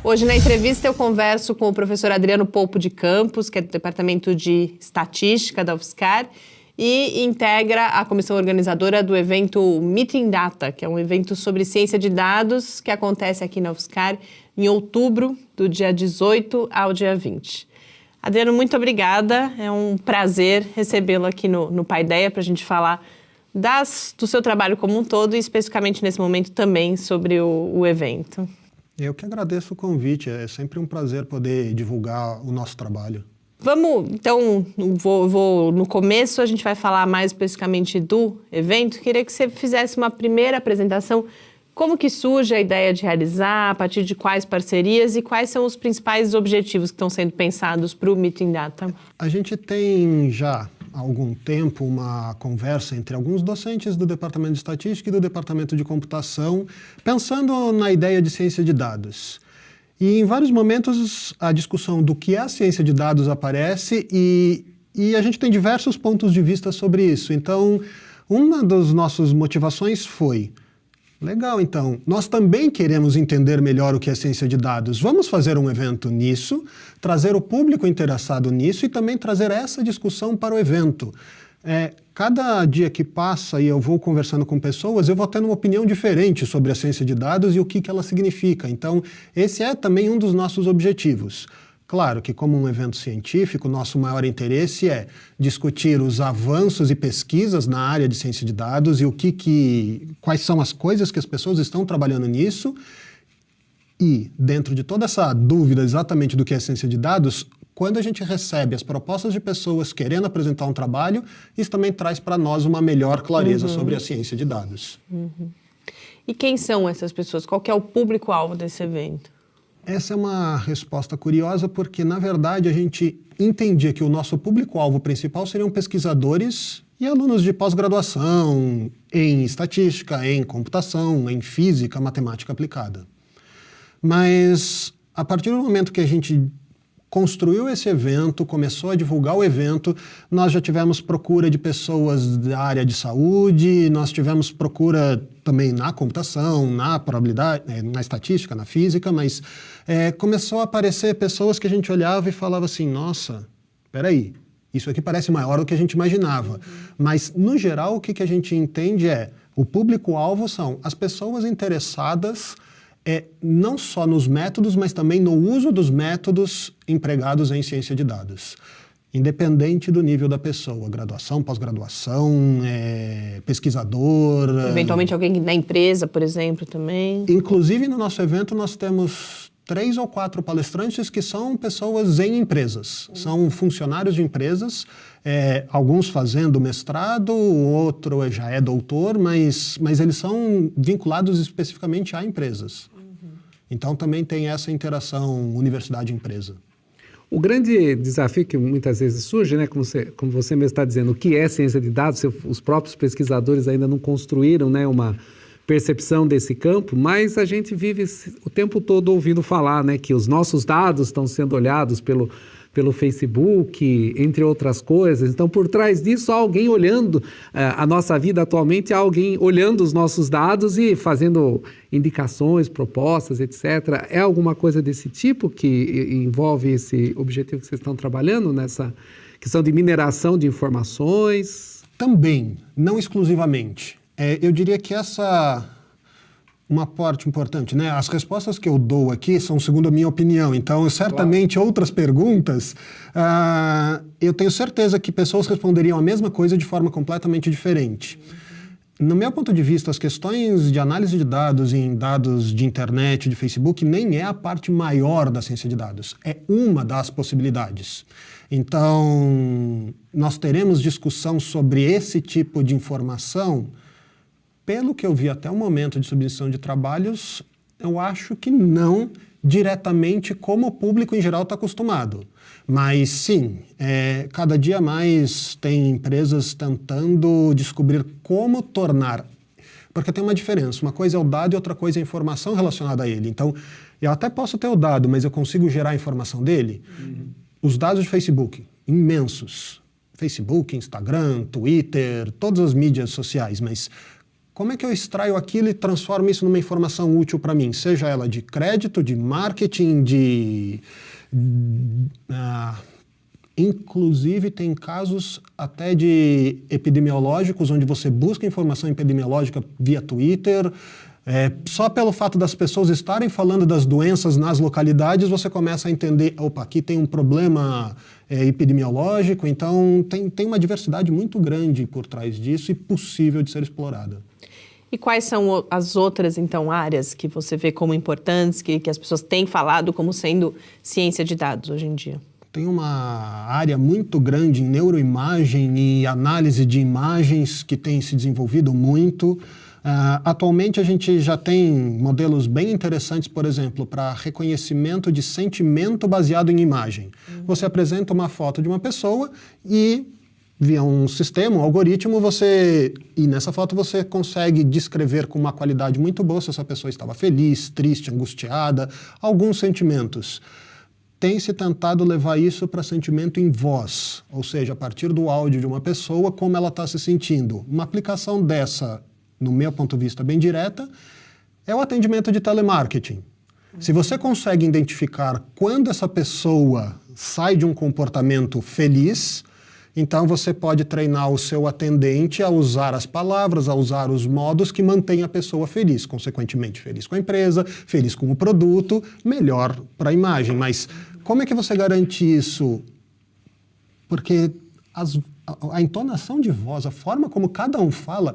Hoje, na entrevista, eu converso com o professor Adriano Polpo de Campos, que é do Departamento de Estatística da UFSCar, e integra a comissão organizadora do evento Meeting Data, que é um evento sobre ciência de dados que acontece aqui na UFSCar em outubro, do dia 18 ao dia 20. Adriano, muito obrigada. É um prazer recebê-lo aqui no Paideia para a gente falar do seu trabalho como um todo e especificamente nesse momento também sobre o evento. Eu que agradeço o convite, é sempre um prazer poder divulgar o nosso trabalho. Vamos, então, no começo a gente vai falar mais especificamente do evento. Queria que você fizesse uma primeira apresentação. Como que surge a ideia de realizar, a partir de quais parcerias e quais são os principais objetivos que estão sendo pensados para o Meeting Data? A gente tem já há algum tempo uma conversa entre alguns docentes do Departamento de Estatística e do Departamento de Computação, pensando na ideia de ciência de dados. E em vários momentos a discussão do que é a ciência de dados aparece e a gente tem diversos pontos de vista sobre isso. Então, uma das nossas motivações foi: legal, então, nós também queremos entender melhor o que é ciência de dados. Vamos fazer um evento nisso, trazer o público interessado nisso e também trazer essa discussão para o evento. Cada dia que passa e eu vou conversando com pessoas, eu vou tendo uma opinião diferente sobre a ciência de dados e o que ela significa. Então, esse é também um dos nossos objetivos. Claro que, como um evento científico, nosso maior interesse é discutir os avanços e pesquisas na área de ciência de dados e quais são as coisas que as pessoas estão trabalhando nisso. E, dentro de toda essa dúvida exatamente do que é ciência de dados, quando a gente recebe as propostas de pessoas querendo apresentar um trabalho, isso também traz para nós uma melhor clareza sobre a ciência de dados. E quem são essas pessoas? Qual que é o público-alvo desse evento? Essa é uma resposta curiosa porque, na verdade, a gente entendia que o nosso público-alvo principal seriam pesquisadores e alunos de pós-graduação em estatística, em computação, em física, matemática aplicada. Mas, a partir do momento que a gente construiu esse evento, começou a divulgar o evento, nós já tivemos procura de pessoas da área de saúde, nós tivemos procura também na computação, na probabilidade, na estatística, na física, mas começou a aparecer pessoas que a gente olhava e falava assim: nossa, peraí, isso aqui parece maior do que a gente imaginava. Mas, no geral, o que a gente entende o público-alvo são as pessoas interessadas não só nos métodos, mas também no uso dos métodos empregados em ciência de dados. Independente do nível da pessoa, graduação, pós-graduação, pesquisador... Eventualmente alguém da empresa, por exemplo, também. Inclusive, no nosso evento, nós temos 3 ou 4 palestrantes que são pessoas em empresas. São funcionários de empresas, alguns fazendo mestrado, o outro já é doutor, mas eles são vinculados especificamente a empresas. Então, também tem essa interação universidade-empresa. O grande desafio que muitas vezes surge, né, como você mesmo está dizendo, o que é ciência de dados, os próprios pesquisadores ainda não construíram, né, uma percepção desse campo, mas a gente vive o tempo todo ouvindo falar, né, que os nossos dados estão sendo olhados pelo Facebook, entre outras coisas. Então, por trás disso, há alguém olhando a nossa vida atualmente, há alguém olhando os nossos dados e fazendo indicações, propostas, etc. É alguma coisa desse tipo que envolve esse objetivo que vocês estão trabalhando nessa questão de mineração de informações? Também, não exclusivamente. Eu diria que uma parte importante, né? As respostas que eu dou aqui são segundo a minha opinião, então certamente outras perguntas, eu tenho certeza que pessoas responderiam a mesma coisa de forma completamente diferente. No meu ponto de vista, as questões de análise de dados em dados de internet, de Facebook, nem é a parte maior da ciência de dados, é uma das possibilidades. Então, nós teremos discussão sobre esse tipo de informação. Pelo que eu vi até o momento de submissão de trabalhos, eu acho que não diretamente como o público em geral está acostumado. Mas sim, cada dia mais tem empresas tentando descobrir como tornar... Porque tem uma diferença, uma coisa é o dado e outra coisa é a informação relacionada a ele. Então, eu até posso ter o dado, mas eu consigo gerar a informação dele. Os dados de Facebook, imensos. Facebook, Instagram, Twitter, todas as mídias sociais, mas como é que eu extraio aquilo e transformo isso numa informação útil para mim? Seja ela de crédito, de marketing, inclusive tem casos até de epidemiológicos, onde você busca informação epidemiológica via Twitter. Só pelo fato das pessoas estarem falando das doenças nas localidades, você começa a entender, opa, aqui tem um problema epidemiológico, então tem uma diversidade muito grande por trás disso e possível de ser explorada. E quais são as outras, então, áreas que você vê como importantes, que as pessoas têm falado como sendo ciência de dados hoje em dia? Tem uma área muito grande em neuroimagem e análise de imagens que tem se desenvolvido muito. Atualmente a gente já tem modelos bem interessantes, por exemplo, para reconhecimento de sentimento baseado em imagem. Você apresenta uma foto de uma pessoa e, via um sistema, um algoritmo, e nessa foto você consegue descrever com uma qualidade muito boa se essa pessoa estava feliz, triste, angustiada, alguns sentimentos. Tem se tentado levar isso para sentimento em voz, ou seja, a partir do áudio de uma pessoa, como ela está se sentindo. Uma aplicação dessa, no meu ponto de vista bem direta, é o atendimento de telemarketing. Se você consegue identificar quando essa pessoa sai de um comportamento feliz, então você pode treinar o seu atendente a usar as palavras, a usar os modos que mantêm a pessoa feliz, consequentemente feliz com a empresa, feliz com o produto, melhor para a imagem. Mas como é que você garante isso? Porque a entonação de voz, a forma como cada um fala,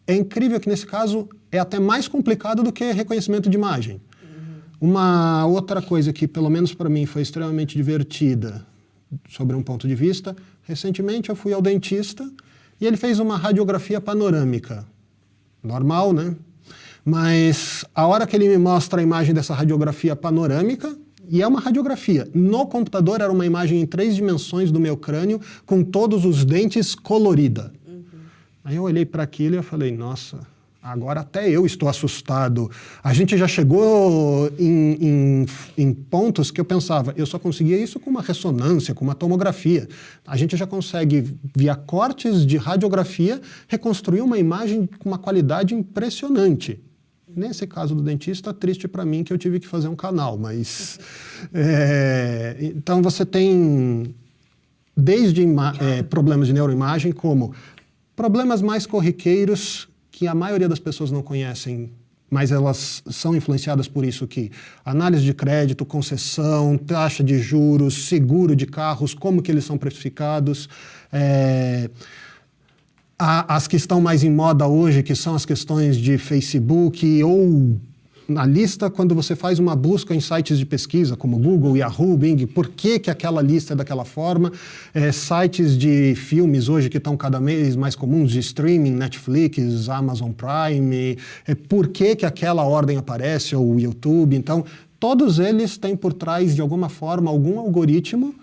é incrível que nesse caso é até mais complicado do que reconhecimento de imagem. Uma outra coisa que, pelo menos para mim, foi extremamente divertida, sobre um ponto de vista, recentemente eu fui ao dentista e ele fez uma radiografia panorâmica. Normal, né? Mas a hora que ele me mostra a imagem dessa radiografia panorâmica, e é uma radiografia, no computador era uma imagem em 3 dimensões do meu crânio, com todos os dentes colorida. Aí eu olhei para aquilo e eu falei, nossa, agora até eu estou assustado. A gente já chegou em pontos que eu pensava, eu só conseguia isso com uma ressonância, com uma tomografia. A gente já consegue, via cortes de radiografia, reconstruir uma imagem com uma qualidade impressionante. Nesse caso do dentista, triste para mim que eu tive que fazer um canal, mas... então você tem desde problemas de neuroimagem como problemas mais corriqueiros que a maioria das pessoas não conhecem, mas elas são influenciadas por isso que análise de crédito, concessão, taxa de juros, seguro de carros, como que eles são precificados, as que estão mais em moda hoje, que são as questões de Facebook ou na lista, quando você faz uma busca em sites de pesquisa, como Google, Yahoo, Bing, por que aquela lista é daquela forma? Sites de filmes hoje que estão cada vez mais comuns, de streaming, Netflix, Amazon Prime, por que aquela ordem aparece, ou o YouTube. Então, todos eles têm por trás, de alguma forma, algoritmo.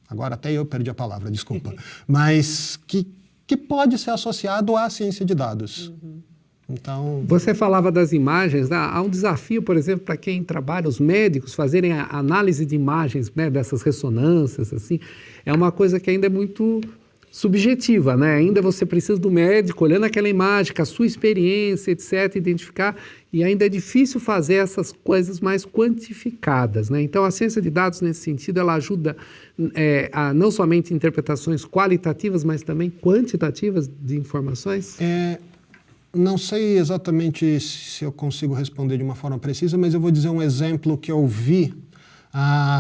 Agora até eu perdi a palavra, desculpa. Mas que pode ser associado à ciência de dados. Então... Você falava das imagens, há um desafio, por exemplo, para quem trabalha, os médicos, fazerem a análise de imagens, né, dessas ressonâncias, assim, é uma coisa que ainda é muito subjetiva, né? Ainda você precisa do médico olhando aquela imagem, com a sua experiência, etc., identificar, e ainda é difícil fazer essas coisas mais quantificadas, né? Então, a ciência de dados, nesse sentido, ela ajuda a não somente interpretações qualitativas, mas também quantitativas de informações? Não sei exatamente se eu consigo responder de uma forma precisa, mas eu vou dizer um exemplo que eu vi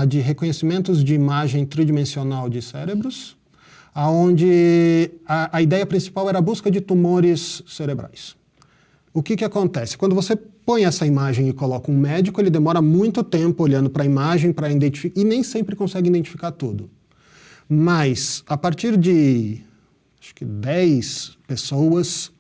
de reconhecimentos de imagem tridimensional de cérebros, onde a ideia principal era a busca de tumores cerebrais. O que acontece? Quando você põe essa imagem e coloca um médico, ele demora muito tempo olhando para a imagem para identificar, e nem sempre consegue identificar tudo. Mas, a partir de, acho que 10 pessoas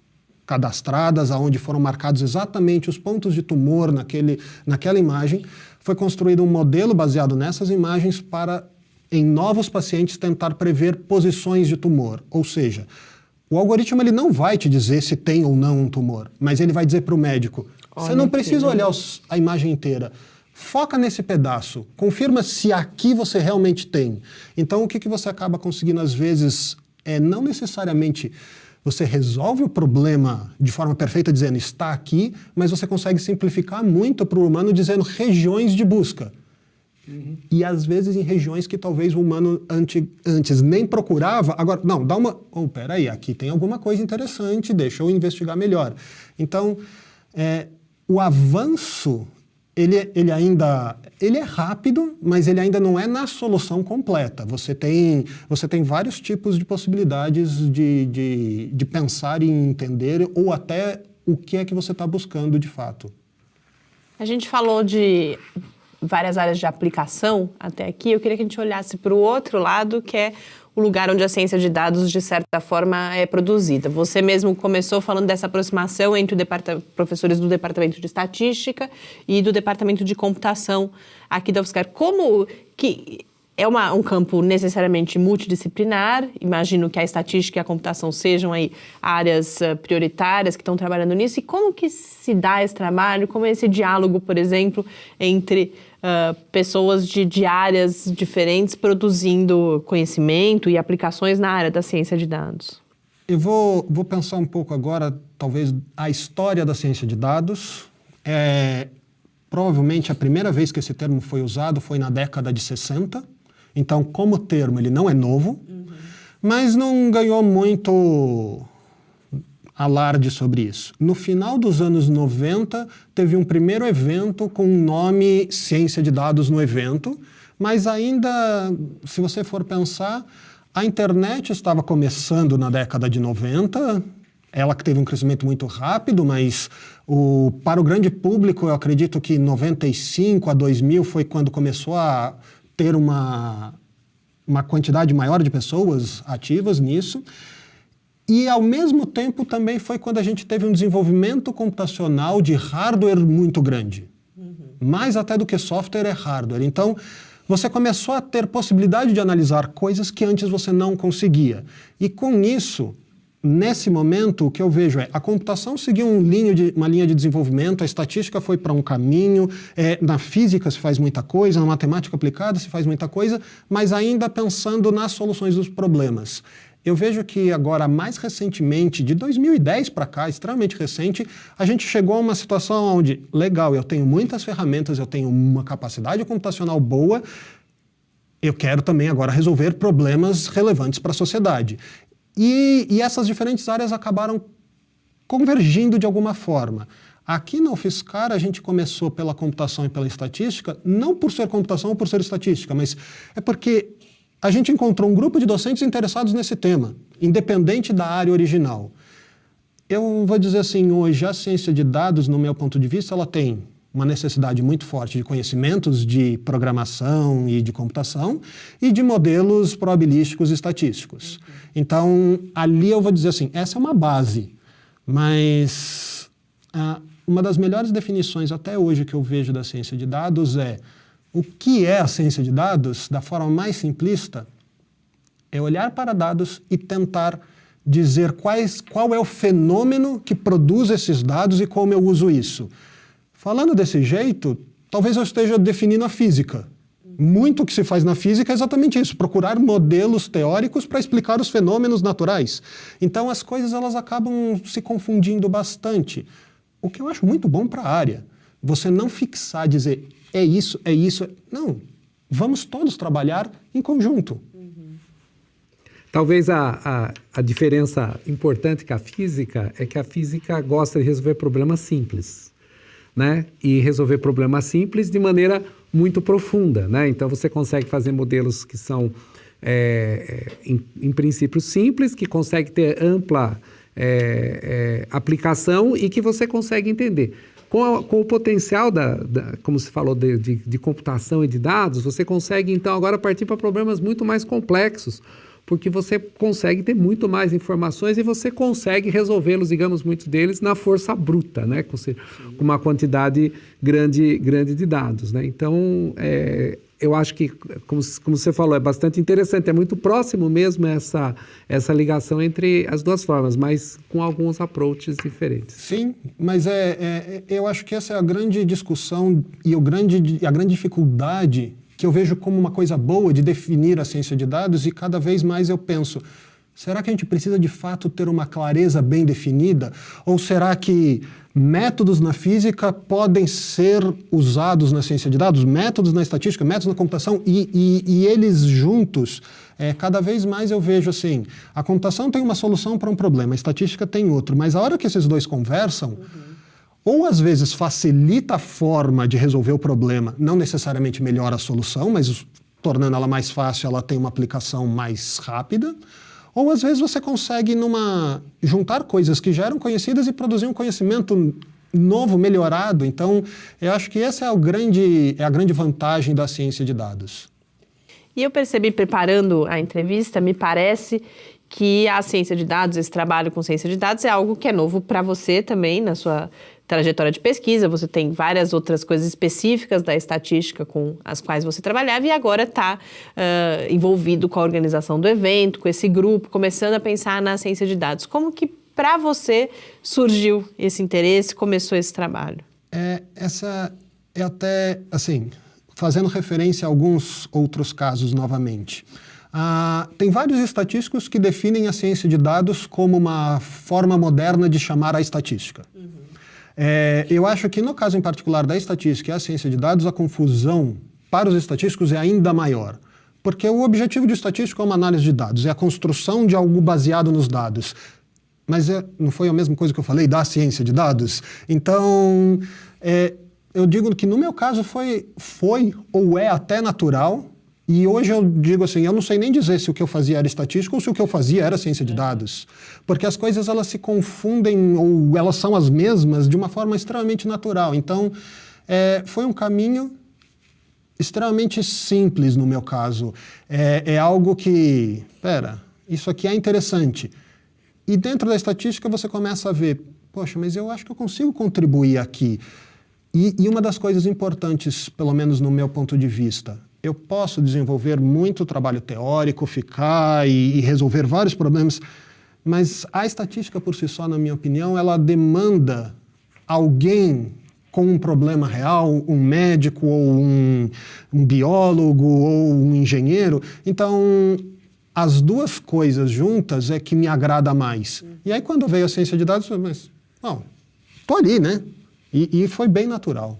cadastradas, onde foram marcados exatamente os pontos de tumor naquela imagem, foi construído um modelo baseado nessas imagens para, em novos pacientes, tentar prever posições de tumor. Ou seja, o algoritmo ele não vai te dizer se tem ou não um tumor, mas ele vai dizer para o médico, você não precisa olhar a imagem inteira, foca nesse pedaço, confirma se aqui você realmente tem. Então, o que você acaba conseguindo, às vezes, não necessariamente você resolve o problema de forma perfeita dizendo está aqui, mas você consegue simplificar muito para o humano dizendo regiões de busca. E às vezes em regiões que talvez o humano antes nem procurava, agora, não, dá uma... peraí, aqui tem alguma coisa interessante, deixa eu investigar melhor. Então, o avanço, ele é rápido, mas ele ainda não é na solução completa. Você tem vários tipos de possibilidades de pensar e entender, ou até o que é que você está buscando de fato. A gente falou de várias áreas de aplicação até aqui. Eu queria que a gente olhasse para o outro lado, que é o lugar onde a ciência de dados, de certa forma, é produzida. Você mesmo começou falando dessa aproximação entre professores do Departamento de Estatística e do Departamento de Computação aqui da UFSCar. Como que é um campo necessariamente multidisciplinar? Imagino que a estatística e a computação sejam aí áreas prioritárias que estão trabalhando nisso. E como que se dá esse trabalho? Como é esse diálogo, por exemplo, entre pessoas de áreas diferentes produzindo conhecimento e aplicações na área da ciência de dados? Eu vou pensar um pouco agora, talvez, a história da ciência de dados. Provavelmente a primeira vez que esse termo foi usado foi na década de 60. Então, como termo, ele não é novo, mas não ganhou muito alarde sobre isso. No final dos anos 90, teve um primeiro evento com o nome Ciência de Dados no evento, mas ainda, se você for pensar, a internet estava começando na década de 90, ela que teve um crescimento muito rápido, mas para o grande público, eu acredito que 95 a 2000 foi quando começou a ter uma quantidade maior de pessoas ativas nisso. E, ao mesmo tempo, também foi quando a gente teve um desenvolvimento computacional de hardware muito grande. Mais até do que software é hardware. Então, você começou a ter possibilidade de analisar coisas que antes você não conseguia. E, com isso, nesse momento, o que eu vejo a computação seguiu uma linha de desenvolvimento, a estatística foi para um caminho, na física se faz muita coisa, na matemática aplicada se faz muita coisa, mas ainda pensando nas soluções dos problemas. Eu vejo que agora, mais recentemente, de 2010 para cá, extremamente recente, a gente chegou a uma situação onde, legal, eu tenho muitas ferramentas, eu tenho uma capacidade computacional boa, eu quero também agora resolver problemas relevantes para a sociedade. E essas diferentes áreas acabaram convergindo de alguma forma. Aqui na UFSCar, a gente começou pela computação e pela estatística, não por ser computação ou por ser estatística, mas é porque a gente encontrou um grupo de docentes interessados nesse tema, independente da área original. Eu vou dizer assim, hoje a ciência de dados, no meu ponto de vista, ela tem uma necessidade muito forte de conhecimentos de programação e de computação e de modelos probabilísticos e estatísticos. Então, ali eu vou dizer assim, essa é uma base, mas uma das melhores definições até hoje que eu vejo da ciência de dados é o que é a ciência de dados, da forma mais simplista, é olhar para dados e tentar dizer qual é o fenômeno que produz esses dados e como eu uso isso. Falando desse jeito, talvez eu esteja definindo a física. Muito que se faz na física é exatamente isso, procurar modelos teóricos para explicar os fenômenos naturais. Então as coisas elas acabam se confundindo bastante, o que eu acho muito bom para a área. Você não fixar, dizer é isso. Não, vamos todos trabalhar em conjunto. Talvez a diferença importante com a física é que a física gosta de resolver problemas simples, né? E resolver problemas simples de maneira muito profunda, né? Então você consegue fazer modelos que são, em princípio, simples, que conseguem ter ampla aplicação e que você consegue entender. Com o potencial, como se falou, de computação e de dados, você consegue, então, agora partir para problemas muito mais complexos, porque você consegue ter muito mais informações e você consegue resolvê-los, digamos, muitos deles, na força bruta, né? Com uma quantidade grande de dados, né? Então, eu acho que, como você falou, é bastante interessante, é muito próximo mesmo essa ligação entre as duas formas, mas com alguns approaches diferentes. Sim, mas eu acho que essa é a grande discussão e a grande dificuldade que eu vejo como uma coisa boa de definir a ciência de dados e cada vez mais eu penso, Será que a gente precisa de fato ter uma clareza bem definida? Ou será que métodos na física podem ser usados na ciência de dados, métodos na estatística, métodos na computação e eles juntos, cada vez mais eu vejo assim, a computação tem uma solução para um problema, a estatística tem outro, mas a hora que esses dois conversam, ou às vezes facilita a forma de resolver o problema, não necessariamente melhora a solução, mas tornando ela mais fácil, ela tem uma aplicação mais rápida, ou às vezes você consegue juntar coisas que já eram conhecidas e produzir um conhecimento novo, melhorado. Então, eu acho que essa é a grande vantagem da ciência de dados. E eu percebi, preparando a entrevista, me parece que a ciência de dados, esse trabalho com ciência de dados é algo que é novo para você também, na sua trajetória de pesquisa. Você tem várias outras coisas específicas da estatística com as quais você trabalhava e agora está envolvido com a organização do evento, com esse grupo, começando a pensar na ciência de dados. Como que para você surgiu esse interesse, começou esse trabalho? Essa é até, assim, fazendo referência a alguns outros casos novamente. Tem vários estatísticos que definem a ciência de dados como uma forma moderna de chamar a estatística. Eu acho que no caso em particular da estatística e a ciência de dados, a confusão para os estatísticos é ainda maior. Porque o objetivo de estatística é uma análise de dados, é a construção de algo baseado nos dados. Mas não foi a mesma coisa que eu falei da ciência de dados? Então, eu digo que no meu caso foi ou é até natural. E hoje eu digo assim, eu não sei nem dizer se o que eu fazia era estatística ou se o que eu fazia era ciência de dados. Porque as coisas elas se confundem ou elas são as mesmas de uma forma extremamente natural. Então, foi um caminho extremamente simples no meu caso. É algo que, isso aqui é interessante. E dentro da estatística você começa a ver, poxa, mas eu acho que eu consigo contribuir aqui. E uma das coisas importantes, pelo menos no meu ponto de vista, eu posso desenvolver muito trabalho teórico, ficar e resolver vários problemas, mas a estatística por si só, na minha opinião, ela demanda alguém com um problema real, um médico ou um biólogo ou um engenheiro. Então, as duas coisas juntas é que me agrada mais. E aí, quando veio a ciência de dados, eu falei, tô ali, né? E foi bem natural.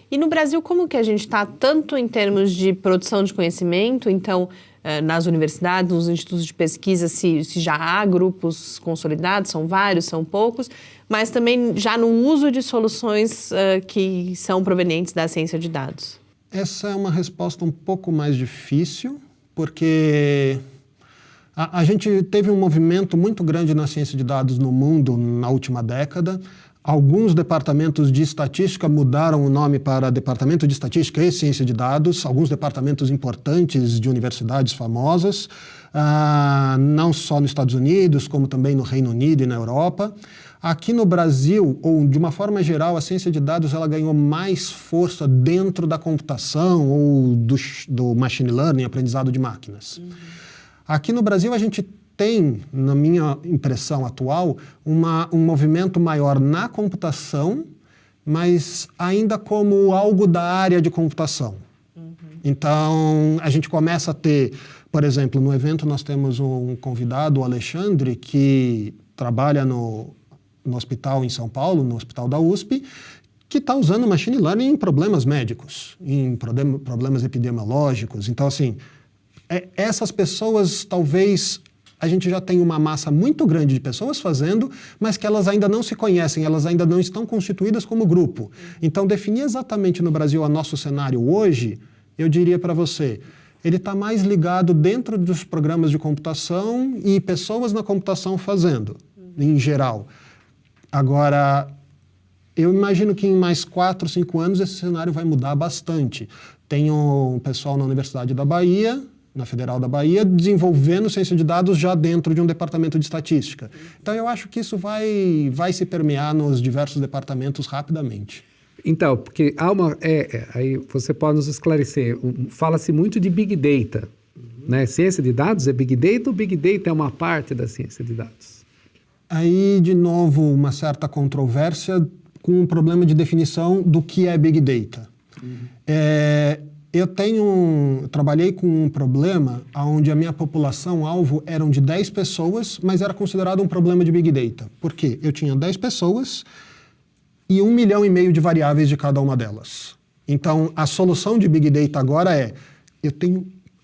E no Brasil, como que a gente está, tanto em termos de produção de conhecimento, então, nas universidades, nos institutos de pesquisa, se já há grupos consolidados, são vários, são poucos, mas também já no uso de soluções que são provenientes da ciência de dados? Essa é uma resposta um pouco mais difícil, porque a gente teve um movimento muito grande na ciência de dados no mundo na última década. Alguns departamentos de estatística mudaram o nome para Departamento de Estatística e Ciência de Dados, alguns departamentos importantes de universidades famosas, não só nos Estados Unidos, como também no Reino Unido e na Europa. Aqui no Brasil, ou de uma forma geral, a ciência de dados ela ganhou mais força dentro da computação ou do machine learning, aprendizado de máquinas. Aqui no Brasil, a gente tem, na minha impressão atual, um movimento maior na computação, mas ainda como algo da área de computação. Então, a gente começa a ter, por exemplo, no evento nós temos um convidado, o Alexandre, que trabalha no hospital em São Paulo, no hospital da USP, que está usando machine learning em problemas médicos, em problemas epidemiológicos. Então, assim, essas pessoas talvez a gente já tem uma massa muito grande de pessoas fazendo, mas que elas ainda não se conhecem, elas ainda não estão constituídas como grupo. Então, definir exatamente no Brasil o nosso cenário hoje, eu diria para você, ele está mais ligado dentro dos programas de computação e pessoas na computação fazendo, em geral. Agora, eu imagino que em mais 4, 5 anos esse cenário vai mudar bastante. Tem um pessoal na Universidade da Bahia, na Federal da Bahia, desenvolvendo ciência de dados já dentro de um departamento de estatística. Então, eu acho que isso vai se permear nos diversos departamentos rapidamente. Então, porque há aí você pode nos esclarecer, fala-se muito de Big Data, né? Ciência de dados é Big Data ou Big Data é uma parte da ciência de dados? Aí, de novo, uma certa controvérsia com um problema de definição do que é Big Data. Eu trabalhei com um problema onde a minha população-alvo eram de 10 pessoas, mas era considerado um problema de Big Data. Por quê? Eu tinha 10 pessoas e 1,5 milhão de variáveis de cada uma delas. Então, a solução de Big Data agora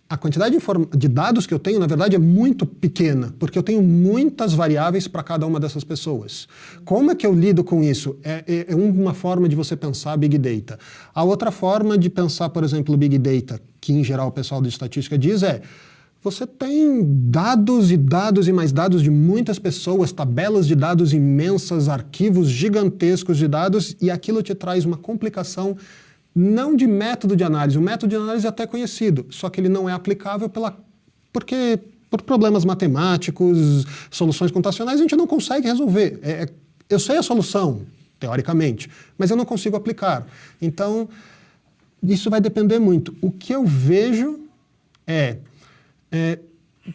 a quantidade de dados que eu tenho, na verdade, é muito pequena, porque eu tenho muitas variáveis para cada uma dessas pessoas. Como é que eu lido com isso? É uma forma de você pensar Big Data. A outra forma de pensar, por exemplo, Big Data, que em geral o pessoal de estatística diz, você tem dados e dados e mais dados de muitas pessoas, tabelas de dados imensas, arquivos gigantescos de dados, e aquilo te traz uma complicação não de método de análise. O método de análise é até conhecido, só que ele não é aplicável por problemas matemáticos, soluções computacionais, a gente não consegue resolver. Eu sei a solução, teoricamente, mas eu não consigo aplicar. Então, isso vai depender muito. O que eu vejo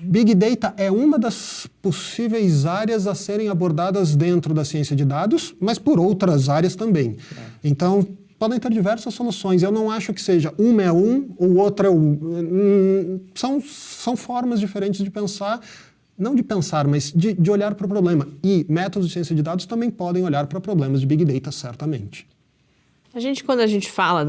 Big Data é uma das possíveis áreas a serem abordadas dentro da ciência de dados, mas por outras áreas também. Então, podem ter diversas soluções. Eu não acho que seja uma é o outro é o... São formas diferentes de pensar, não de pensar, mas de olhar para o problema. E métodos de ciência de dados também podem olhar para problemas de Big Data, certamente. Quando a gente fala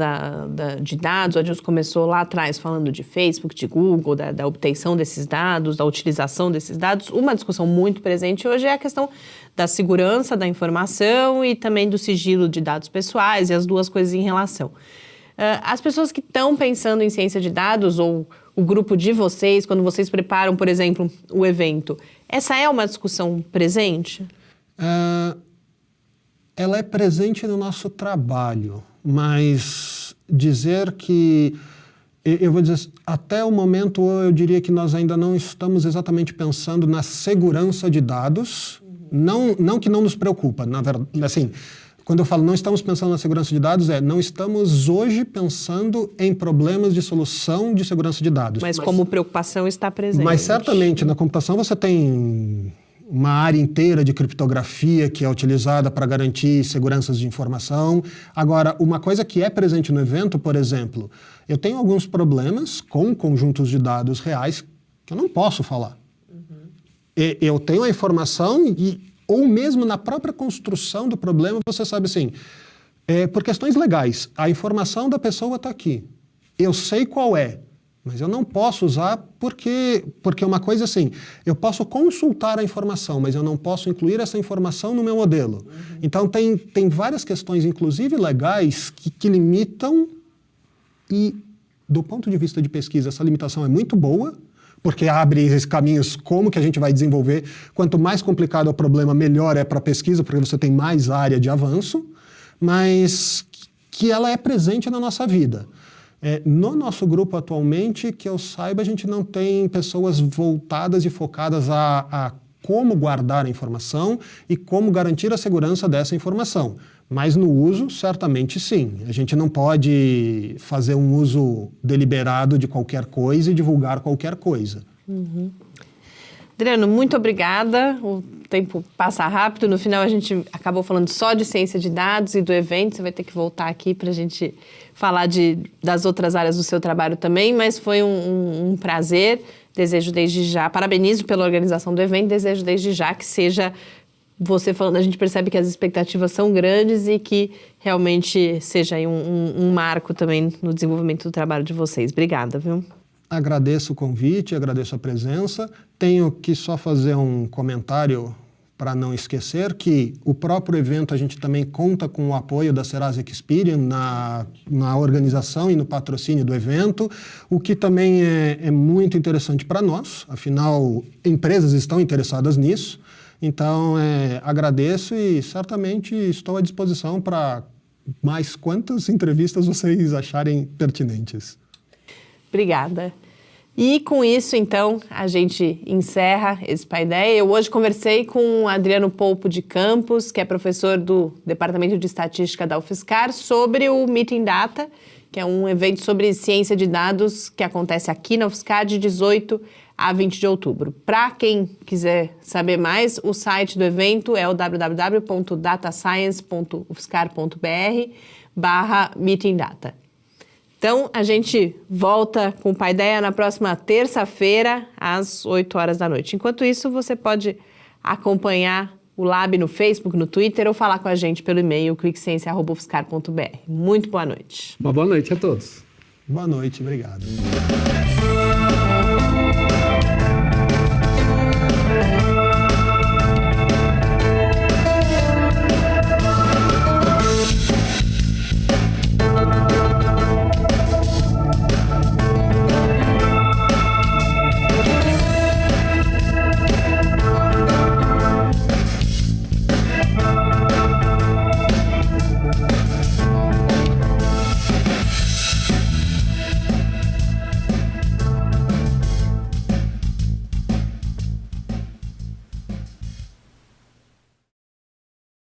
de dados, a gente começou lá atrás falando de Facebook, de Google, da obtenção desses dados, da utilização desses dados. Uma discussão muito presente hoje é a questão da segurança da informação e também do sigilo de dados pessoais e as duas coisas em relação. As pessoas que estão pensando em ciência de dados ou o grupo de vocês, quando vocês preparam, por exemplo, o evento, essa é uma discussão presente? Ela é presente no nosso trabalho, mas dizer que... Eu vou dizer, até o momento eu diria que nós ainda não estamos exatamente pensando na segurança de dados, não que não nos preocupa, na verdade, assim, quando eu falo não estamos pensando na segurança de dados, não estamos hoje pensando em problemas de solução de segurança de dados. Mas como preocupação está presente. Mas certamente na computação você tem uma área inteira de criptografia que é utilizada para garantir seguranças de informação. Agora, uma coisa que é presente no evento, por exemplo, eu tenho alguns problemas com conjuntos de dados reais que eu não posso falar. Eu tenho a informação ou mesmo na própria construção do problema, você sabe assim, por questões legais, a informação da pessoa está aqui. Eu sei qual é, mas eu não posso usar porque uma coisa assim, eu posso consultar a informação, mas eu não posso incluir essa informação no meu modelo. Então, tem várias questões, inclusive legais, que limitam e, do ponto de vista de pesquisa, essa limitação é muito boa, porque abre esses caminhos como que a gente vai desenvolver. Quanto mais complicado é o problema, melhor é para a pesquisa, porque você tem mais área de avanço, mas que ela é presente na nossa vida. No nosso grupo atualmente, que eu saiba, a gente não tem pessoas voltadas e focadas a como guardar a informação e como garantir a segurança dessa informação. Mas no uso, certamente sim. A gente não pode fazer um uso deliberado de qualquer coisa e divulgar qualquer coisa. Adriano, muito obrigada. O tempo passa rápido. No final, a gente acabou falando só de ciência de dados e do evento. Você vai ter que voltar aqui para a gente falar das outras áreas do seu trabalho também, mas foi um prazer. Desejo desde já, parabenizo pela organização do evento, desejo desde já que seja... Você falando, a gente percebe que as expectativas são grandes e que realmente seja aí um marco também no desenvolvimento do trabalho de vocês. Obrigada, viu? Agradeço o convite, agradeço a presença. Tenho que só fazer um comentário para não esquecer que o próprio evento a gente também conta com o apoio da Serasa Experian na organização e no patrocínio do evento, o que também é muito interessante para nós, afinal, empresas estão interessadas nisso. Então, agradeço e certamente estou à disposição para mais quantas entrevistas vocês acharem pertinentes. Obrigada. E com isso, então, a gente encerra esse Paideia. Eu hoje conversei com o Adriano Polpo de Campos, que é professor do Departamento de Estatística da UFSCar, sobre o Meeting Data, que é um evento sobre ciência de dados que acontece aqui na UFSCar de 18 a 20 de outubro. Para quem quiser saber mais, o site do evento é o www.datascience.ufscar.br/meetingdata. Então, a gente volta com o Paideia na próxima terça-feira, às 8 horas da noite. Enquanto isso, você pode acompanhar o Lab no Facebook, no Twitter, ou falar com a gente pelo e-mail cliqueciência@ufscar.br. Muito boa noite. Uma boa noite a todos. Boa noite, obrigado.